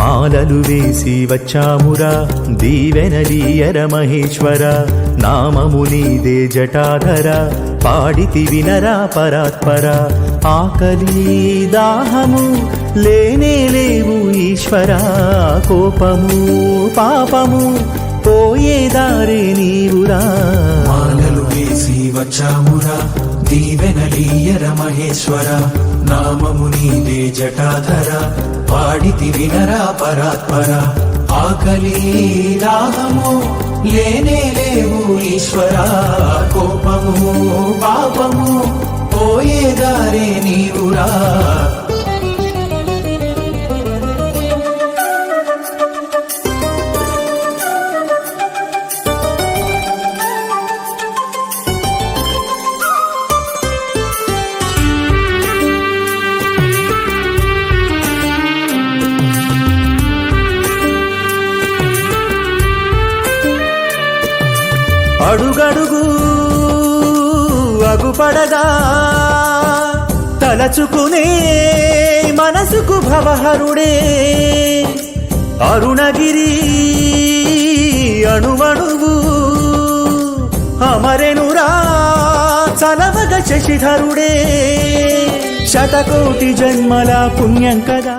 మాలలు వేసి వచ్చామురా దీవెనలీయర మహేశ్వర నామము నీదే జటాధర పాడితి వినరా పరాత్పర ఆకలి దాహము లేనే లేవు ఈశ్వర కోపము పాపము పోయే దారే నీవురా మాలలు వేసి వచ్చామురా దీవెనలీయర మహేశ్వర నామము నీదే జటాధర పాడితి వినరా పరాత్పర ఆకలి దాహము లేనే లేవు ఈశ్వర కోపము పాపము పోయే దారే నీవురా అడుగడుగు అగుపడగా తలచుకునే మనసుకు భవహరుడే అరుణగిరి అణువణువు అమరెనురా చలవగ శశిధరుడే శతకోటి జన్మల పుణ్యం కదా.